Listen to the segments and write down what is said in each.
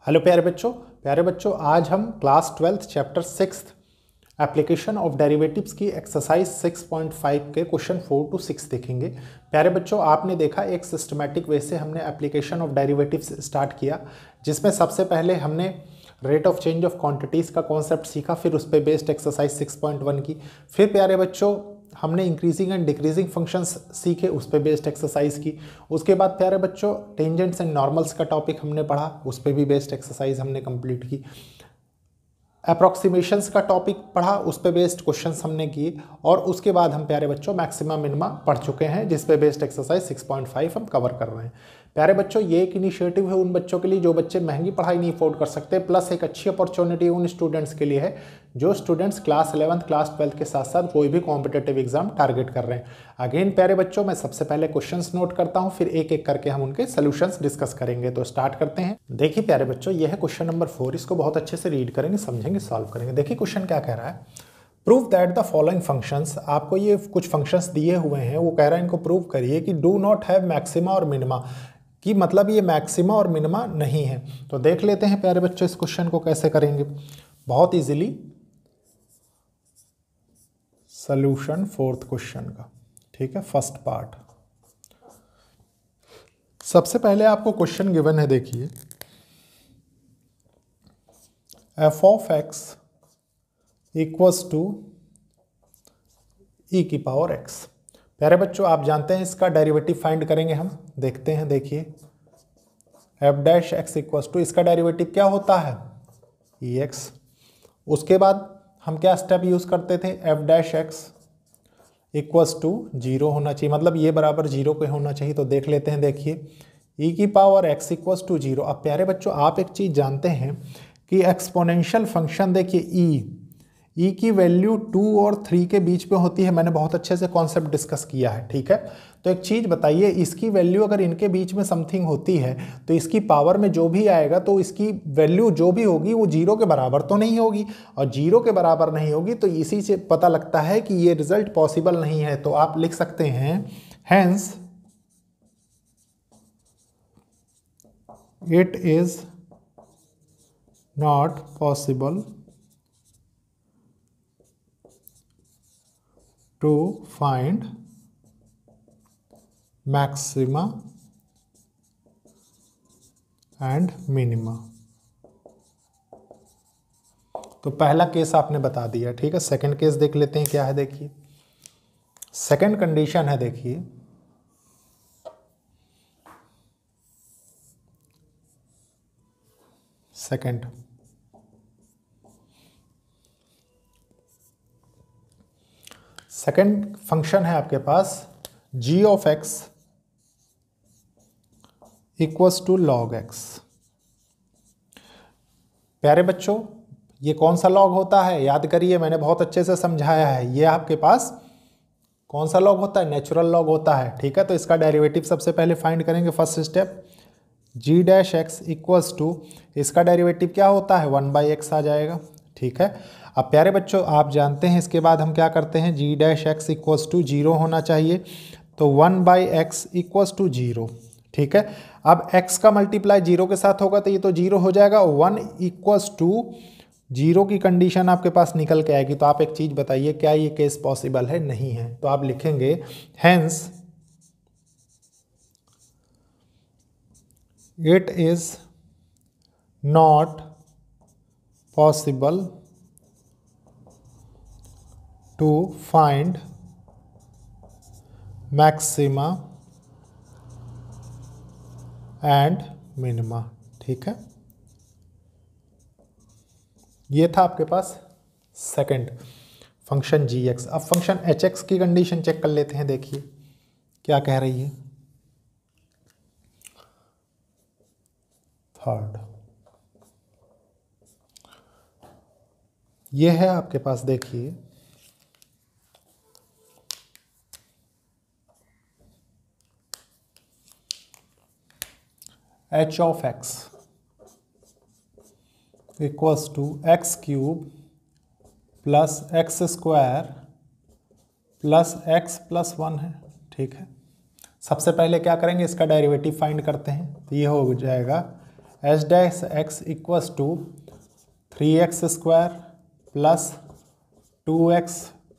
Hello प्यारे बच्चों आज हम class 12th chapter 6 application of derivatives की एक्सरसाइज 6.5 के क्वेश्चन 4 to 6 देखेंगे। प्यारे बच्चों आपने देखा एक सिस्टमैटिक वे से हमने एप्लीकेशन ऑफ डेरिवेटिव्स स्टार्ट किया, जिसमें सबसे पहले हमने rate of change of quantities का कॉन्सेप्ट सीखा, फिर उस पर बेस्ड एक्सरसाइज 6.1 की। फिर प्यारे बच्चों हमने इंक्रीजिंग एंड डिक्रीजिंग फंक्शंस सीखे, उस पर बेस्ड एक्सरसाइज की। उसके बाद प्यारे बच्चों टेंजेंट्स एंड नॉर्मल्स का टॉपिक हमने पढ़ा, उस पर भी बेस्ड एक्सरसाइज हमने कंप्लीट की। अप्रॉक्सीमेशंस का टॉपिक पढ़ा, उस पे बेस्ड क्वेश्चंस हमने किए। और उसके बाद हम प्यारे बच्चों मैक्सिमा मिनिमा पढ़ चुके हैं, जिस पे बेस्ड एक्सरसाइज 6.5 हम कवर कर रहे हैं। प्यारे बच्चों ये एक इनिशिएटिव है उन बच्चों के लिए जो बच्चे महंगी पढ़ाई नहीं अफोर्ड कर सकते, प्लस एक अच्छी अपॉर्चुनिटी उन स्टूडेंट्स के लिए है जो students class 11th class 12th के साथ साथ कोई भी कॉम्पिटेटिव एग्जाम टारगेट कर रहे हैं। अगेन प्यारे बच्चों मैं सबसे पहले क्वेश्चंस नोट करता हूं, फिर एक एक करके हम उनके सोल्यूशंस डिस्कस करेंगे। तो स्टार्ट करते हैं। देखिए प्यारे बच्चों ये है क्वेश्चन नंबर 4, इसको बहुत अच्छे से रीड करेंगे, समझेंगे, सॉल्व करेंगे। देखिए क्वेश्चन क्या कह रहा है, prove that the following functions. आपको ये कुछ फंक्शंस दिए हुए हैं, वो कह रहा है इनको प्रूव करिए कि डू नॉट हैव मैक्सिमा और मिनिमा, कि मतलब ये मैक्सिमा और मिनिमा नहीं है। तो देख लेते हैं प्यारे बच्चों इस क्वेश्चन को कैसे करेंगे। बहुत इजीली सॉल्यूशन फोर्थ क्वेश्चन का, ठीक है, फर्स्ट पार्ट। सबसे पहले आपको क्वेश्चन गिवन है, देखिए F of X equals to E की पावर एक्स। प्यारे बच्चों आप जानते हैं इसका डेरिवेटिव फाइंड करेंगे हम, देखते हैं। देखिए F dash X equals to, इसका डेरिवेटिव क्या होता है, ई एक्स। उसके बाद हम क्या स्टेप यूज करते थे, F dash X equals to 0 होना चाहिए, मतलब ये बराबर 0 के होना चाहिए। तो देख लेते हैं, देखिए ई की पावर एक्स इक्वल्स टू 0। अब प्यारे बच्चों आप एक चीज़ जानते हैं कि एक्सपोनेंशियल फंक्शन, देखिए ई की वैल्यू 2 और 3 के बीच में होती है। मैंने बहुत अच्छे से कॉन्सेप्ट डिस्कस किया है, ठीक है। तो एक चीज़ बताइए, इसकी वैल्यू अगर इनके बीच में समथिंग होती है तो इसकी पावर में जो भी आएगा तो इसकी वैल्यू जो भी होगी वो 0 के बराबर तो नहीं होगी, और 0 के बराबर नहीं होगी तो इसी से पता लगता है कि ये रिजल्ट पॉसिबल नहीं है। तो आप लिख सकते हैं hence it is not possible to find maxima and minima। तो पहला केस आपने बता दिया, ठीक है। सेकंड केस देख लेते हैं क्या है। देखिए सेकंड कंडीशन है, देखिए सेकंड फंक्शन है आपके पास g of x equals to log x। प्यारे बच्चों ये कौन सा लॉग होता है, याद करिए मैंने बहुत अच्छे से समझाया है। ये आपके पास कौन सा लॉग होता है, नेचुरल लॉग होता है, ठीक है। तो इसका डेरिवेटिव सबसे पहले फाइंड करेंगे। First step g dash x equals to, इसका डेरिवेटिव क्या होता है, 1/x आ जाएगा, ठीक है। अब प्यारे बच्चों आप जानते हैं इसके बाद हम क्या करते हैं, g dash X equals to 0 होना चाहिए, तो 1/x इक्वल्स टू 0, ठीक है। अब x का मल्टीप्लाई 0 के साथ होगा तो ये तो 0 हो जाएगा, 1 इक्वल्स टू 0 की कंडीशन आपके पास निकल के आएगी। तो आप एक चीज़ बताइए क्या ये केस पॉसिबल है, नहीं है। तो आप लिखेंगे hence it is not possible to find maxima and minima, ठीक है। ये था आपके पास सेकंड फंक्शन gx। अब फंक्शन hx की कंडीशन चेक कर लेते हैं। देखिए क्या कह रही है, थर्ड ये है आपके पास। देखिए h of x equals to X cube plus X square plus X plus 1 है, ठीक है। सबसे पहले क्या करेंगे, इसका डेरिवेटिव फाइंड करते हैं। तो ये हो जाएगा H dash X equals to 3x² plus 2x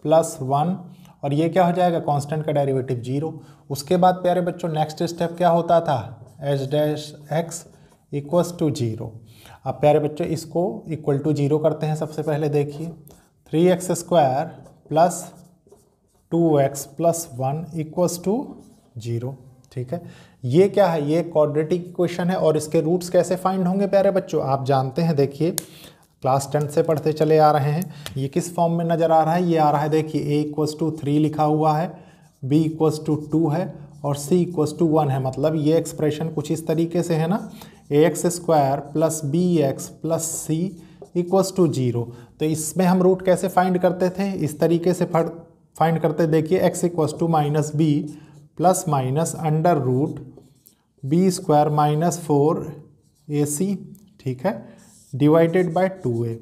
plus 1 और ये क्या हो जाएगा, कांस्टेंट का डेरिवेटिव 0। उसके बाद प्यारे बच्चों नेक्स्ट स्टेप क्या होता था, H dash X equals to 0। अब प्यारे बच्चों इसको इक्वल टू 0 करते हैं। सबसे पहले देखिए 3x² plus 2x plus 1 equals to 0। ठीक है, ये क्या है, ये क्वाड्रेटिक इक्वेशन है और इसके रूट्स कैसे फाइंड होंगे प्यारे बच्चों, आप जानते हैं। देखिए क्लास 10 से पढ़ते चले आ रहे हैं। ये किस फॉर्म में नज़र आ रहा है, ये आ रहा है देखिए a इक्वस टू 3 लिखा हुआ है, b इक्वस टू 2 है और c इक्वस टू 1 है। मतलब ये एक्सप्रेशन कुछ इस तरीके से है ना, ax² plus bx plus c equals to 0। तो इसमें हम रूट कैसे फाइंड करते थे, इस तरीके से फाइंड करते। देखिए x equals to minus B plus minus under root b² minus 4ac, ठीक है, डिवाइडेड बाय 2a।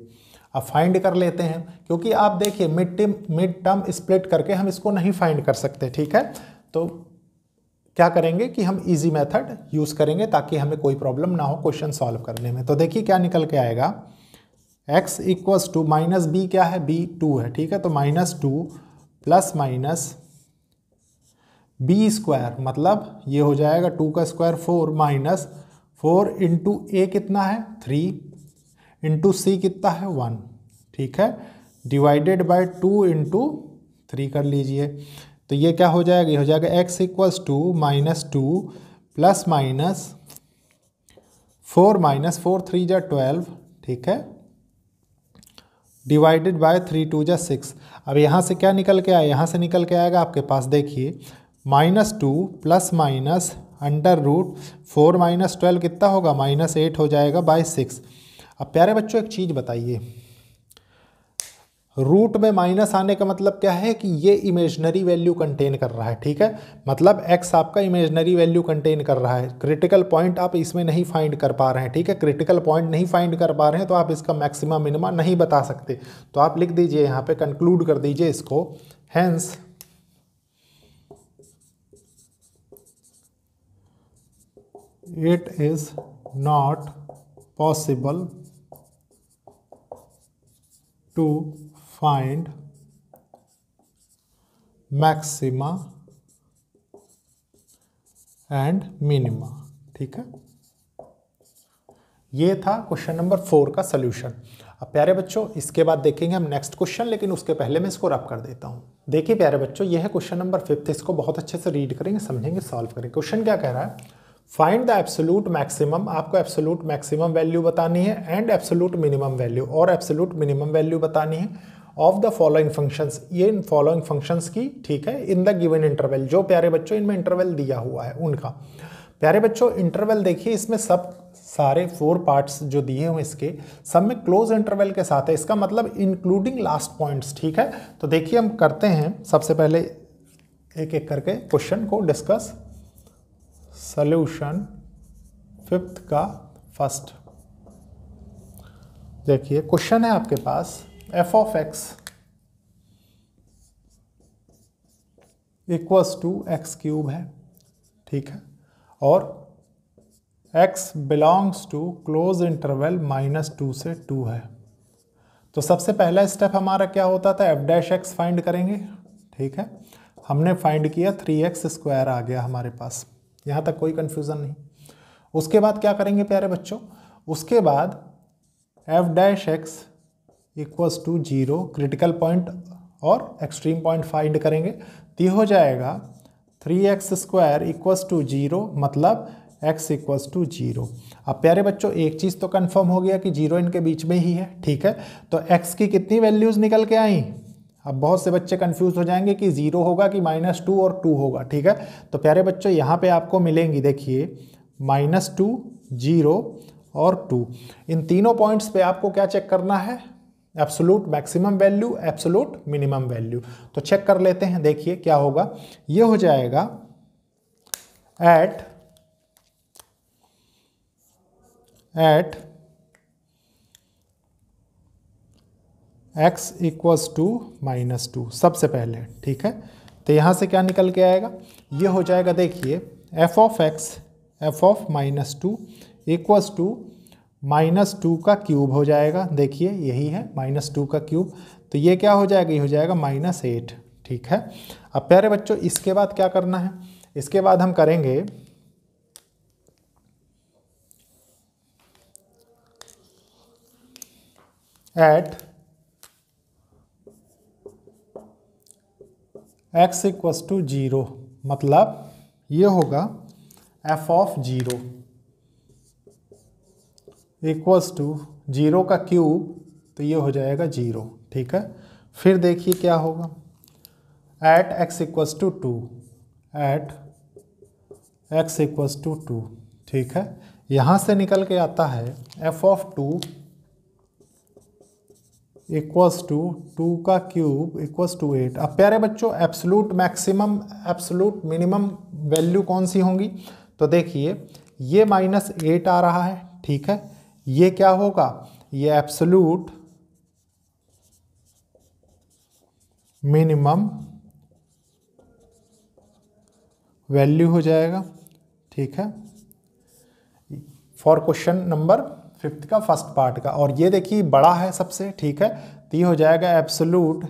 अब फाइंड कर लेते हैं, क्योंकि आप देखिए मिड टर्म स्प्लिट करके हम इसको नहीं फाइंड कर सकते। ठीक है, तो क्या करेंगे कि हम इजी मेथड यूज़ करेंगे ताकि हमें कोई प्रॉब्लम ना हो क्वेश्चन सॉल्व करने में। तो देखिए क्या निकल के आएगा, x equals to minus B क्या है, b 2 है। ठीक है, तो -2 प्लस माइनस b² मतलब ये हो जाएगा 2 का स्क्वायर 4 माइनस 4 इंटू a कितना है 3 इंटू c कितना है 1। ठीक है, डिवाइडेड बाय 2 इंटू 3 कर लीजिए। तो ये क्या हो जाएगा, ये हो जाएगा x equals to -2 plus minus 4 minus 4 3 जा 12। ठीक है, डिवाइडेड बाय 3 2 जा 6। अब यहाँ से क्या निकल के आया, यहाँ से निकल के आएगा आपके पास देखिए -2 plus minus under root 4 minus 12 कितना होगा, -8 हो जाएगा बाय 6। अब प्यारे बच्चों एक चीज़ बताइए, रूट में माइनस आने का मतलब क्या है कि ये इमेजनरी वैल्यू कंटेन कर रहा है। ठीक है, मतलब x आपका इमेजनरी वैल्यू कंटेन कर रहा है। क्रिटिकल पॉइंट आप इसमें नहीं फाइंड कर पा रहे हैं। ठीक है, क्रिटिकल पॉइंट नहीं फाइंड कर पा रहे हैं तो आप इसका मैक्सिमा मिनिमा नहीं बता सकते। तो आप लिख दीजिए यहाँ पे, कंक्लूड कर दीजिए इसको, hence it is not possible to find maxima and minima। ठीक है, ये था क्वेश्चन नंबर 4 का सॉल्यूशन। अब प्यारे बच्चों इसके बाद देखेंगे हम नेक्स्ट क्वेश्चन, लेकिन उसके पहले मैं इसको रब कर देता हूँ। देखिए प्यारे बच्चों ये है क्वेश्चन नंबर 5, इसको बहुत अच्छे से रीड करेंगे, समझेंगे, सॉल्व करेंगे। क्वेश्चन क्या कह रहा है, फाइंड द एब्सोल्यूट मैक्सिमम, आपको एब्सोल्यूट मैक्सिमम वैल्यू बतानी है एंड एब्सोल्यूट मिनिमम वैल्यू, और एब्सोल्यूट मिनिमम वैल्यू बतानी है ऑफ द फॉलोइंग फंक्शंस, ये इन फॉलोइंग फंक्शंस की। ठीक है, इन द गिवन इंटरवल, जो प्यारे बच्चों इनमें इंटरवल दिया हुआ है उनका। प्यारे बच्चों इंटरवल देखिए इसमें सब सारे 4 पार्ट्स जो दिए हुए इसके सब में क्लोज इंटरवल के साथ है, इसका मतलब इंक्लूडिंग लास्ट पॉइंट्स। ठीक है, तो देखिए हम करते हैं सबसे पहले एक एक करके क्वेश्चन को डिस्कस। सॉल्यूशन 5th का फर्स्ट देखिए, क्वेश्चन है आपके पास f of x equals to x³ है। ठीक है, और x belongs to close interval -2 से 2 है। तो सबसे पहला स्टेप हमारा क्या होता था, f' फाइंड करेंगे। ठीक है, हमने फाइंड किया 3x² आ गया हमारे पास, यहाँ तक कोई कंफ्यूजन नहीं। उसके बाद क्या करेंगे प्यारे बच्चों, उसके बाद f' equals to 0 critical point और एक्सट्रीम पॉइंट फाइंड करेंगे। तो ये हो जाएगा 3x² इक्वल्स टू 0, मतलब x इक्वल्स टू 0। अब प्यारे बच्चों एक चीज़ तो कंफर्म हो गया कि 0 इनके बीच में ही है। ठीक है, तो x की कितनी वैल्यूज़ निकल के आई। अब बहुत से बच्चे कंफ्यूज हो जाएंगे कि 0 होगा कि -2 और 2 होगा। ठीक है, तो प्यारे बच्चों यहाँ पे आपको मिलेंगी देखिए -2, 0 और 2। इन तीनों पॉइंट्स पे आपको क्या चेक करना है, absolute maximum value, absolute minimum value. तो चेक कर लेते हैं, देखिए क्या होगा, ये हो जाएगा एट x इक्वल्स टू -2 सबसे पहले। ठीक है, तो यहाँ से क्या निकल के आएगा, ये हो जाएगा देखिए f of x f of -2 equals to -2 का क्यूब हो जाएगा। देखिए यही है -2 का क्यूब, तो ये क्या हो जाएगा, ये हो जाएगा -8। ठीक है। अब प्यारे बच्चों इसके बाद क्या करना है, इसके बाद हम करेंगे एट x इक्वल्स टू 0, मतलब ये होगा f ऑफ 0 इक्वल्स टू 0 का क्यूब, तो ये हो जाएगा 0। ठीक है। फिर देखिए क्या होगा, at x equals to 2, at x equals to 2। ठीक है। यहाँ से निकल के आता है f ऑफ 2 इक्वल्स टू 2 का क्यूब इक्वल्स टू 8। अब प्यारे बच्चों absolute maximum absolute minimum value कौन सी होंगी, तो देखिए ये -8 आ रहा है। ठीक है। ये क्या होगा, ये एब्सोलूट मिनिमम वैल्यू हो जाएगा। ठीक है, फॉर क्वेश्चन नंबर 5 का फर्स्ट पार्ट का। और ये देखिए बड़ा है सबसे। ठीक है, तो ये हो जाएगा एब्सोलूट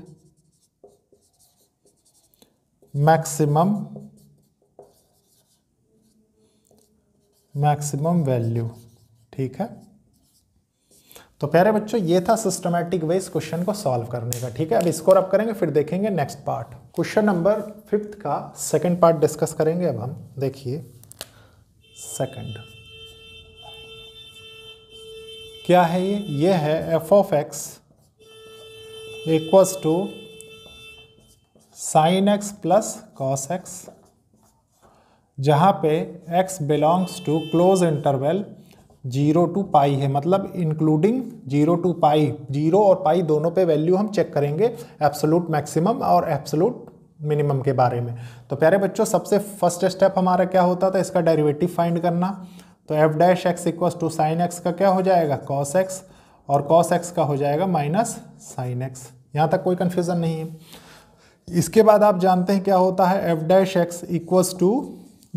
मैक्सिमम वैल्यू। ठीक है। तो प्यारे बच्चों ये था सिस्टमैटिक वे इस क्वेश्चन को सॉल्व करने का। ठीक है। अब इसको रब करेंगे, फिर देखेंगे नेक्स्ट पार्ट। क्वेश्चन नंबर 5 का सेकंड पार्ट डिस्कस करेंगे अब हम। देखिए सेकंड क्या है, ये है f of x equals to sin x plus cos x, जहाँ पे x belongs to close interval 0 to pi है, मतलब इंक्लूडिंग 0 to पाई, 0 और पाई दोनों पे वैल्यू हम चेक करेंगे एब्सोलूट मैक्सिमम और एब्सोलूट मिनिमम के बारे में। तो प्यारे बच्चों सबसे फर्स्ट स्टेप हमारा क्या होता था, इसका डेरिवेटिव फाइंड करना। तो f dash x equals to sine X का क्या हो जाएगा, cos x, और cos x का हो जाएगा माइनस साइन x। यहाँ तक कोई कन्फ्यूज़न नहीं है। इसके बाद आप जानते हैं क्या होता है, f dash x equals to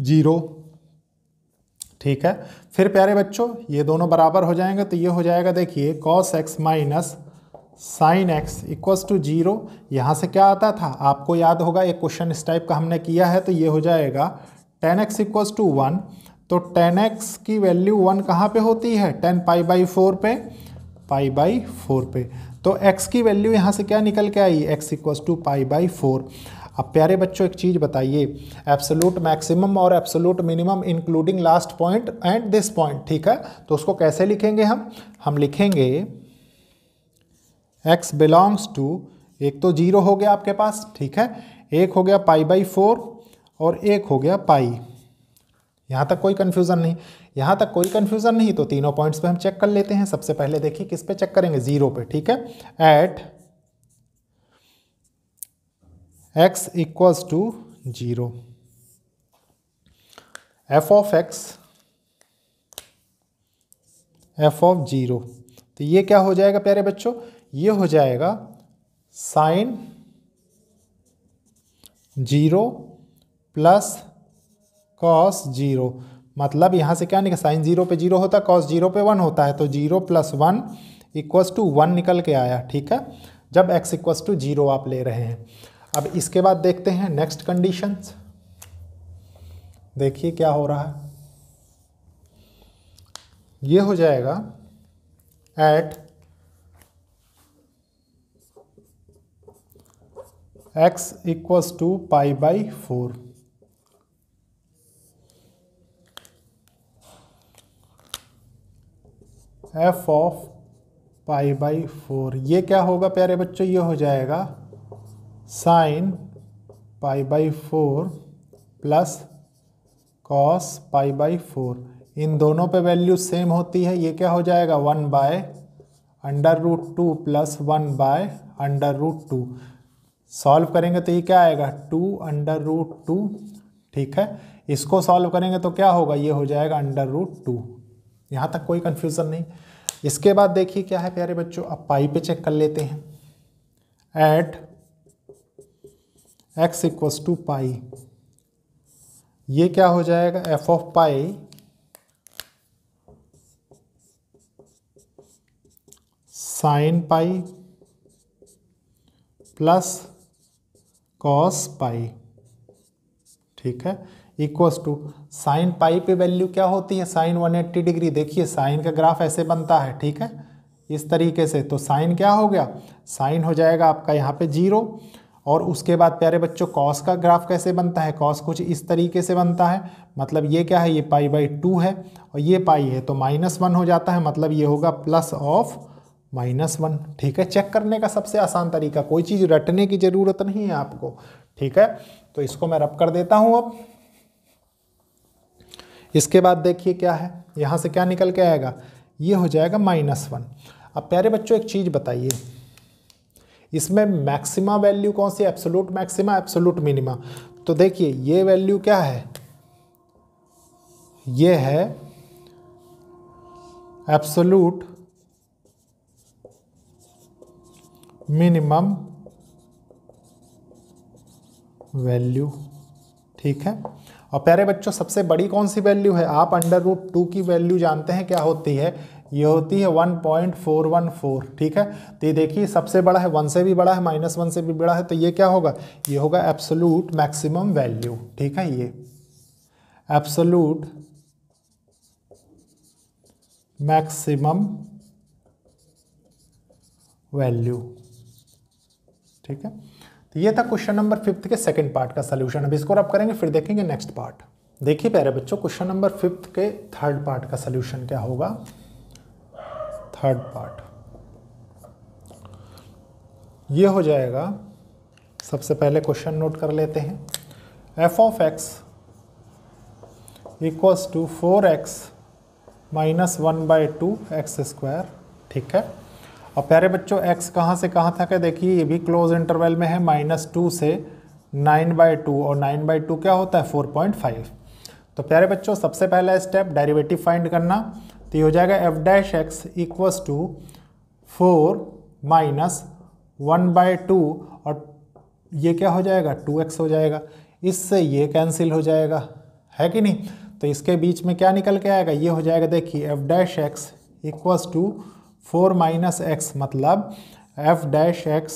0। ठीक है। फिर प्यारे बच्चों ये दोनों बराबर हो जाएंगे, तो ये हो जाएगा देखिए cos x minus sine X equals to 0। यहाँ से क्या आता था आपको याद होगा, एक क्वेश्चन इस टाइप का हमने किया है, तो ये हो जाएगा tan x इक्वल्स टू 1। तो tan x की वैल्यू 1 कहाँ पे होती है, tan π/4 पे, π/4 पे। तो x की वैल्यू यहाँ से क्या निकल के आई, x इक्वल्स टू π/4। अब प्यारे बच्चों एक चीज़ बताइए, एब्सोलूट मैक्सिमम और absolute minimum including last point and this point. ठीक है, तो उसको कैसे लिखेंगे हम लिखेंगे x बिलोंग्स टू, एक तो 0 हो गया आपके पास। ठीक है, एक हो गया π/4 और एक हो गया पाई। यहाँ तक कोई कन्फ्यूज़न नहीं, यहाँ तक कोई कन्फ्यूज़न नहीं। तो तीनों पॉइंट्स पे हम चेक कर लेते हैं। सबसे पहले देखिए किस पे चेक करेंगे, 0 पे। ठीक है, at x equals to 0, f of x f of 0। तो ये क्या हो जाएगा प्यारे बच्चों, ये हो जाएगा साइन 0 प्लस cos 0। मतलब यहाँ से क्या निकल, साइन 0 पे 0 होता है, cos 0 पे 1 होता है, तो 0 प्लस 1 इक्वल्स टू 1 निकल के आया। ठीक है, जब x इक्वल्स टू 0 आप ले रहे हैं। अब इसके बाद देखते हैं नेक्स्ट कंडीशंस। देखिए क्या हो रहा है, ये हो जाएगा at x equals to π/4। f of π/4, ये क्या होगा प्यारे बच्चों, ये हो जाएगा साइन π/4 प्लस cos π/4। इन दोनों पे वैल्यू सेम होती है, ये क्या हो जाएगा 1/√2 प्लस 1/√2। सॉल्व करेंगे तो ये क्या आएगा 2/√2। ठीक है, इसको सॉल्व करेंगे तो क्या होगा, ये हो जाएगा √2। यहाँ तक कोई कन्फ्यूज़न नहीं। इसके बाद देखिए क्या है प्यारे बच्चों, अब पाई पे चेक कर लेते हैं। एट x इक्वल्स टू पाई, ये क्या हो जाएगा f of pi sine pi plus cos pi, ठीक है, इक्वल्स टू साइन पाई पे वैल्यू क्या होती है, साइन 180 डिग्री। देखिए साइन का ग्राफ ऐसे बनता है, ठीक है, इस तरीके से। तो साइन क्या हो गया, साइन हो जाएगा आपका यहाँ पे 0। और उसके बाद प्यारे बच्चों कॉस का ग्राफ कैसे बनता है, कॉस कुछ इस तरीके से बनता है। मतलब ये क्या है, ये पाई/2 है और ये पाई है, तो -1 हो जाता है। मतलब ये होगा प्लस ऑफ -1, ठीक है। चेक करने का सबसे आसान तरीका, कोई चीज़ रटने की ज़रूरत नहीं है आपको, ठीक है। तो इसको मैं रब कर देता हूँ अब। इसके बाद देखिए क्या है, यहाँ से क्या निकल के आएगा, ये हो जाएगा -1। अब प्यारे बच्चों एक चीज़ बताइए, इसमें मैक्सिमा वैल्यू कौन सी, एब्सोल्यूट मैक्सिमा, एब्सोल्यूट मिनिमा। तो देखिए ये वैल्यू क्या है, ये है एब्सोल्यूट मिनिमम वैल्यू, ठीक है। और प्यारे बच्चों सबसे बड़ी कौन सी वैल्यू है, आप √2 की वैल्यू जानते हैं क्या होती है, ये होती है 1.414, ठीक है। तो ये देखिए सबसे बड़ा है, 1 से भी बड़ा है, -1 से भी बड़ा है, तो ये क्या होगा, ये होगा एब्सोल्यूट मैक्सिमम वैल्यू, ठीक है। ये एब्सोल्यूट मैक्सिमम वैल्यू, ठीक है। तो ये था क्वेश्चन नंबर 5 के सेकंड पार्ट का सलूशन। अब इसको रब करेंगे, फिर देखेंगे नेक्स्ट पार्ट। देखिए प्यारे बच्चों क्वेश्चन नंबर 5 के थर्ड पार्ट का सलूशन क्या होगा। थर्ड पार्ट ये हो जाएगा, सबसे पहले क्वेश्चन नोट कर लेते हैं। f(x) equals to 4x minus 1/2 x², ठीक है। और प्यारे बच्चों x कहाँ से कहाँ तक है, देखिए ये भी क्लोज इंटरवल में है, -2 से 9/2, और 9/2 क्या होता है 4.5। तो प्यारे बच्चों सबसे पहला स्टेप डेरिवेटिव फाइंड करना, तो ये हो जाएगा f'(x) इक्वल्स टू 4 माइनस 1/2, और ये क्या हो जाएगा 2x हो जाएगा, इससे ये कैंसिल हो जाएगा, है कि नहीं। तो इसके बीच में क्या निकल के आएगा, ये हो जाएगा, देखिए f'(x) equals to 4 minus x, मतलब f'(x)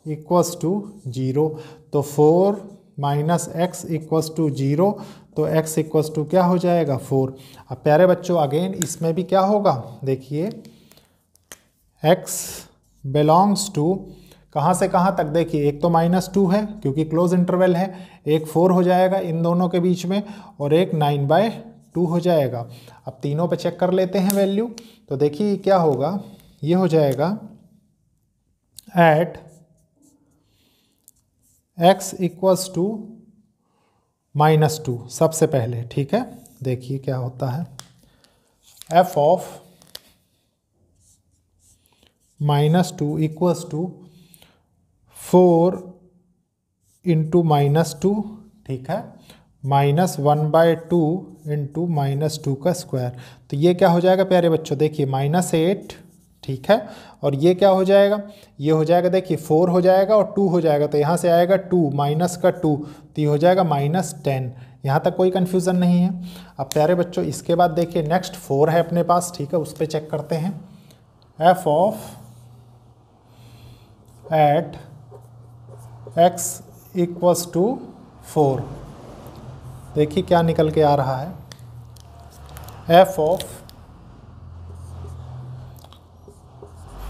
इक्वल्स टू 0। तो 4 माइनस x इक्वल्स टू 0, तो x इक्वल्स टू क्या हो जाएगा 4। अब प्यारे बच्चों अगेन इसमें भी क्या होगा, देखिए x बिलोंग्स टू कहाँ से कहाँ तक, देखिए एक तो -2 है क्योंकि क्लोज इंटरवल है, एक 4 हो जाएगा इन दोनों के बीच में, और एक 9/2 हो जाएगा। अब तीनों पे चेक कर लेते हैं वैल्यू, तो देखिए क्या होगा, ये हो जाएगा एट x इक्वल्स टू -2 सबसे पहले, ठीक है। देखिए क्या होता है, f of -2 equals to 4 into -2, ठीक है, -1/2 इंटू -2 का स्क्वायर। तो ये क्या हो जाएगा प्यारे बच्चों, देखिए -8, ठीक है। और ये क्या हो जाएगा, ये हो जाएगा, देखिए 4 हो जाएगा और 2 हो जाएगा, तो यहाँ से आएगा 2 माइनस का 2, तो ये हो जाएगा -10। यहाँ तक कोई कन्फ्यूज़न नहीं है। अब प्यारे बच्चों इसके बाद देखिए नेक्स्ट 4 है अपने पास, ठीक है, उस पर चेक करते हैं। f of at x equals to 4, देखिए क्या निकल के आ रहा है, f ऑफ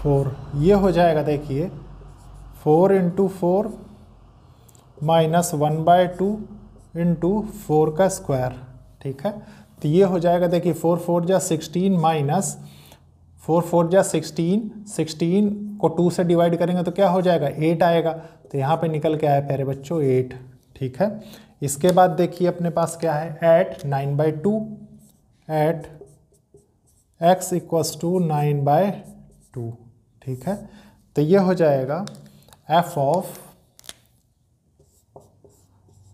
4, ये हो जाएगा, देखिए 4 इंटू 4 माइनस 1/2 इंटू 4 का स्क्वायर, ठीक है। तो ये हो जाएगा, देखिए 4 4 जा 16 माइनस 4 4 जा 16, 16 को 2 से डिवाइड करेंगे तो क्या हो जाएगा 8 आएगा, तो यहाँ पे निकल के आया प्यारे बच्चों 8, ठीक है। इसके बाद देखिए अपने पास क्या है, at 9/2 at x equals to 9/2, ठीक है। तो ये हो जाएगा f ऑफ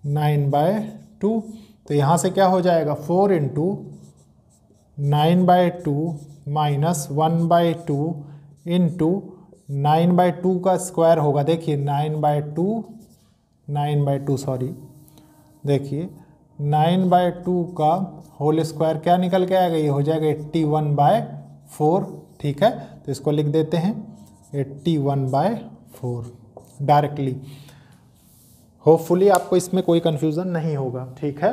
9/2, तो यहाँ से क्या हो जाएगा 4 इंटू 9/2 माइनस 1/2 इंटू 9/2 का स्क्वायर होगा, देखिए 9/2 सॉरी, देखिए 9/2 का होल स्क्वायर क्या निकल के आएगा, ये हो जाएगा 81/4, ठीक है। तो इसको लिख देते हैं 81/4 डायरेक्टली। होपफुली आपको इसमें कोई कंफ्यूजन नहीं होगा, ठीक है।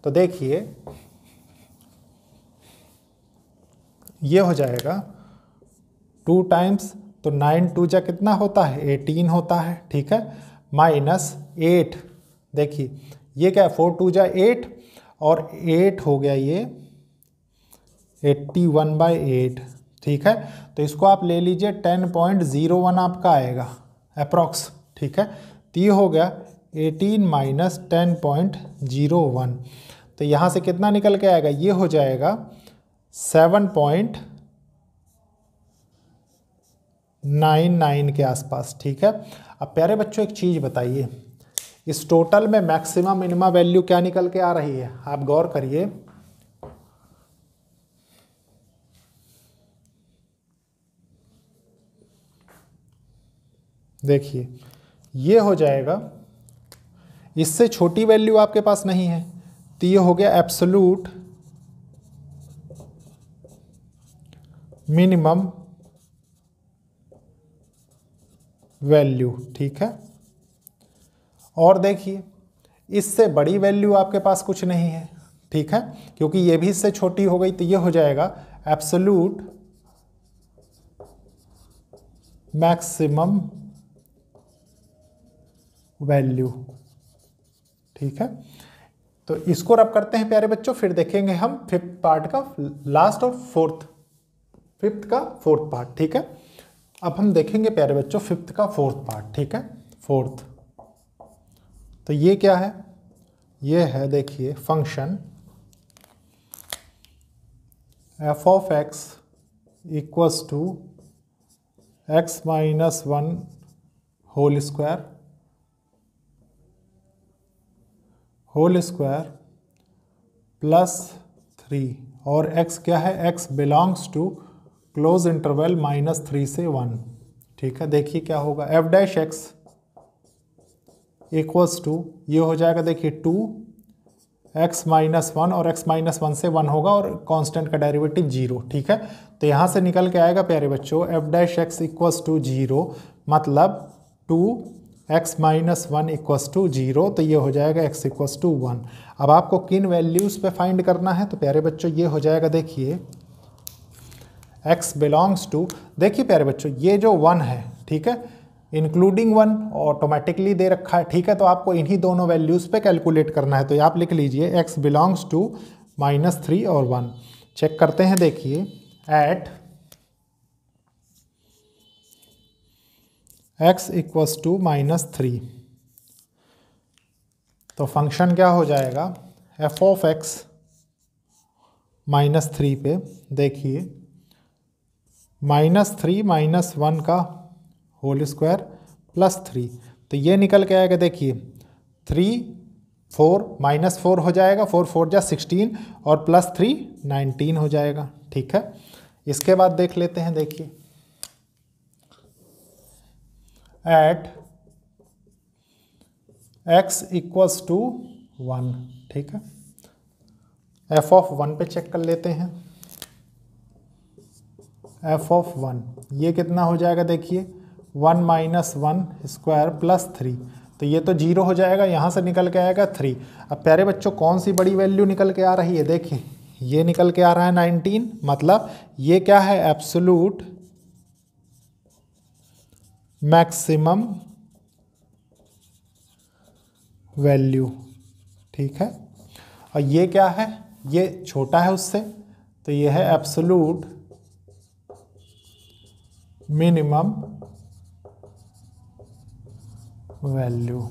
तो देखिए ये हो जाएगा 2 टाइम्स, तो 9 2 जा कितना होता है 18 होता है, ठीक है, -8। देखिए ये क्या है 4 2 जा 8 और 8 हो गया ये 81/8, ठीक है। तो इसको आप ले लीजिए 10.01 आपका आएगा अप्रॉक्स, ठीक है। तो ये हो गया 18 - 10.01। तो यहाँ से कितना निकल के आएगा, ये हो जाएगा 7.99 के आसपास, ठीक है। अब प्यारे बच्चों एक चीज़ बताइए, इस टोटल में मैक्सिमम मिनिमम वैल्यू क्या निकल के आ रही है, आप गौर करिए। देखिए ये हो जाएगा, इससे छोटी वैल्यू आपके पास नहीं है, तो ये हो गया एब्सोल्यूट मिनिमम वैल्यू, ठीक है। और देखिए इससे बड़ी वैल्यू आपके पास कुछ नहीं है, ठीक है, क्योंकि ये भी इससे छोटी हो गई, तो ये हो जाएगा एब्सोल्यूट मैक्सिमम वैल्यू, ठीक है। तो इसको रब करते हैं प्यारे बच्चों, फिर देखेंगे हम फिफ्थ पार्ट का लास्ट और फिफ्थ का फोर्थ पार्ट, ठीक है। अब हम देखेंगे प्यारे बच्चों फिफ्थ का फोर्थ पार्ट, ठीक है, फोर्थ। तो ये क्या है, ये है देखिए function f(x) equals to x - 1 whole square +3, और x क्या है, x belongs to close interval -3 से 1, ठीक है। देखिए क्या होगा f'(x) इक्वल्स टू, ये हो जाएगा देखिए 2x - 1, और x - 1 से 1 होगा और कांस्टेंट का डेरिवेटिव 0, ठीक है। तो यहाँ से निकल के आएगा प्यारे बच्चों f'(x) इक्वल्स टू 0, मतलब 2x - 1 इक्वल्स टू 0, तो ये हो जाएगा x इक्वल्स टू 1। अब आपको किन वैल्यूज़ पे फाइंड करना है, तो प्यारे बच्चों ये हो जाएगा देखिए x बिलोंग्स टू, देखिए प्यारे बच्चों ये जो 1 है, ठीक है, इंक्लूडिंग 1 ऑटोमेटिकली दे रखा है, ठीक है। तो आपको इन्हीं दोनों वैल्यूज़ पे कैलकुलेट करना है, तो आप लिख लीजिए x बिलोंग्स टू -3 और 1। चेक करते हैं, देखिए एट x इक्वल्स टू -3, तो फंक्शन क्या हो जाएगा f(x) -3 पे, देखिए -3 - 1 का होल स्क्वायर +3, तो ये निकल के आएगा देखिए 3 4 -4 हो जाएगा, 4 4 जा 16 और +3 19 हो जाएगा, ठीक है। इसके बाद देख लेते हैं, देखिए एट x इक्वल्स टू 1, ठीक है। f(1) पे चेक कर लेते हैं, f(1) ये कितना हो जाएगा, देखिए 1 - 1 स्क्वायर +3, तो ये तो 0 हो जाएगा, यहाँ से निकल के आएगा 3। अब प्यारे बच्चों कौन सी बड़ी वैल्यू निकल के आ रही है, देखिए ये निकल के आ रहा है 19, मतलब ये क्या है एब्सोल्यूट मैक्सिमम वैल्यू, ठीक है। और ये क्या है, ये छोटा है उससे, तो ये है एब्सोल्यूट मिनिमम वैल्यू।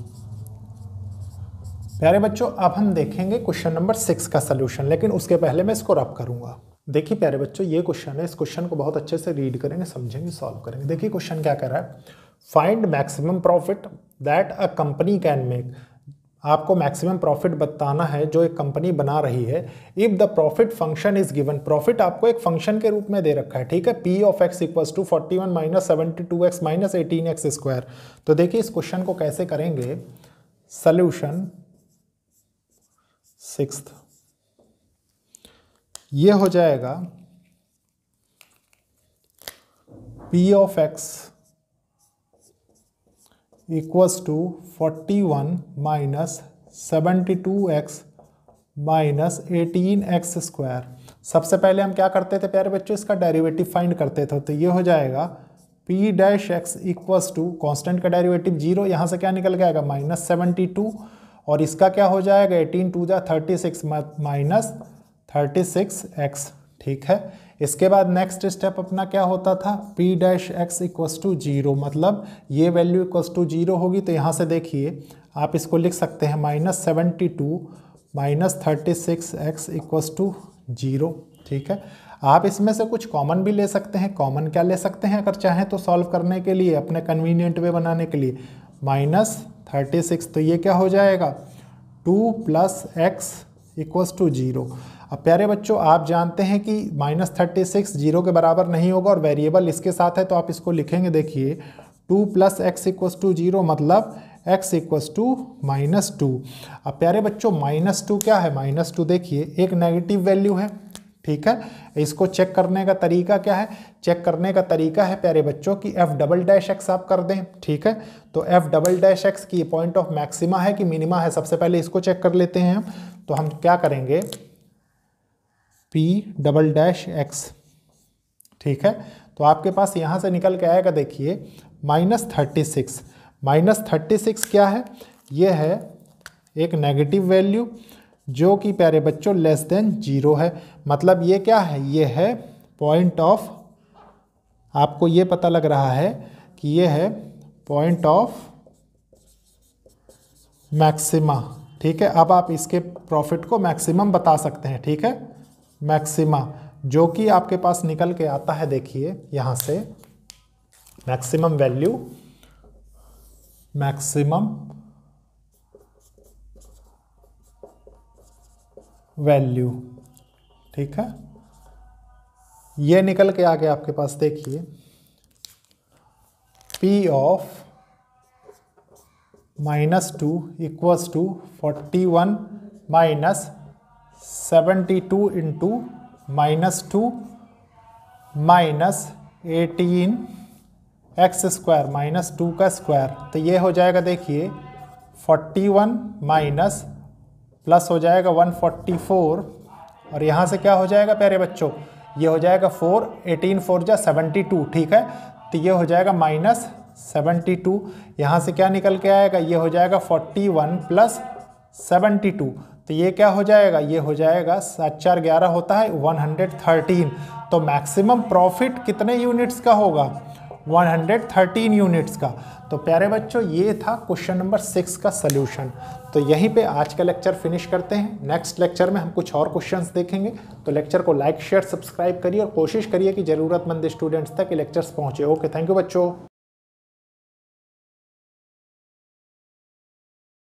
प्यारे बच्चों अब हम देखेंगे क्वेश्चन नंबर 6 का सलूशन, लेकिन उसके पहले मैं इसको रब करूंगा। देखिए प्यारे बच्चों ये क्वेश्चन है, इस क्वेश्चन को बहुत अच्छे से रीड करेंगे, समझेंगे, सॉल्व करेंगे। देखिए क्वेश्चन क्या कर रहा है, find maximum profit that a company can make. आपको मैक्सिमम प्रॉफिट बताना है जो एक कंपनी बना रही है। If the profit function is given, profit आपको एक फंक्शन के रूप में दे रखा है, ठीक है। p(x) equals to 41 - 72x - 18x square. तो देखिए इस क्वेश्चन को कैसे करेंगे, सल्यूशन 6th, ये हो जाएगा p(x) equals to 41 minus 72x minus 18x square. सबसे पहले हम क्या करते थे प्यारे बच्चों, इसका डेरिवेटिव फाइंड करते थे। तो ये हो जाएगा p dash X equals to constant का डेरिवेटिव 0, यहाँ से क्या निकल के आएगा -72, और इसका क्या हो जाएगा 18 2 जा 36 माइनस 36x। ठीक है, इसके बाद नेक्स्ट स्टेप अपना क्या होता था, p dash X equals to 0, मतलब ये वैल्यू इक्वल्स टू 0 होगी। तो यहाँ से देखिए आप इसको लिख सकते हैं -72 माइनस 36x इक्वल्स टू 0। ठीक है, आप इसमें से कुछ कॉमन भी ले सकते हैं। कॉमन क्या ले सकते हैं अगर चाहें तो सॉल्व करने के लिए, अपने कन्वीनियंट वे बनाने के लिए, -36, तो ये क्या हो जाएगा 2 + x इक्वल्स टू 0। अब प्यारे बच्चों आप जानते हैं कि -36 0 के बराबर नहीं होगा और वेरिएबल इसके साथ है, तो आप इसको लिखेंगे, देखिए 2 + x इक्वल्स टू 0 मतलब x इक्वल्स टू -2। अब प्यारे बच्चों -2 क्या है, -2 देखिए एक नेगेटिव वैल्यू है। ठीक है, इसको चेक करने का तरीका क्या है, चेक करने का तरीका है प्यारे बच्चों कि f"x आप कर दें। ठीक है, तो f"x की पॉइंट ऑफ मैक्सिमा है कि मिनिमा है, सबसे पहले इसको चेक कर लेते हैं हम। तो हम क्या करेंगे p"x। ठीक है, तो आपके पास यहाँ से निकल के आएगा, देखिए -36। -36 क्या है, ये है एक नेगेटिव वैल्यू जो कि प्यारे बच्चों लेस देन 0 है। मतलब ये क्या है, ये है पॉइंट ऑफ, आपको ये पता लग रहा है कि ये है पॉइंट ऑफ मैक्सिमा। ठीक है, अब आप इसके प्रॉफिट को मैक्सिमम बता सकते हैं। ठीक है, मैक्सिमा जो कि आपके पास निकल के आता है, देखिए यहाँ से मैक्सिमम वैल्यू, मैक्सिमम वैल्यू। ठीक है, ये निकल के आ गया आपके पास, देखिए p of -2 equals to 41 minus 72 into -2 minus 18x square -2 का स्क्वायर। तो ये हो जाएगा, देखिए 41 माइनस प्लस हो जाएगा 144, और यहाँ से क्या हो जाएगा प्यारे बच्चों, ये हो जाएगा 4, 18 4 जा 72। ठीक है, तो ये हो जाएगा -72, यहाँ से क्या निकल के आएगा, ये हो जाएगा 41 + 72, तो ये क्या हो जाएगा, ये हो जाएगा 7 4 11 होता है 113। तो मैक्सिमम प्रॉफिट कितने यूनिट्स का होगा, 113 यूनिट्स का। तो प्यारे बच्चों ये था क्वेश्चन नंबर 6 का सल्यूशन। तो यहीं पे आज का लेक्चर फिनिश करते हैं। नेक्स्ट लेक्चर में हम कुछ और क्वेश्चंस देखेंगे। तो लेक्चर को लाइक शेयर सब्सक्राइब करिए और कोशिश करिए कि ज़रूरतमंद स्टूडेंट्स तक ये लेक्चर्स पहुँचे। ओके, थैंक यू बच्चों।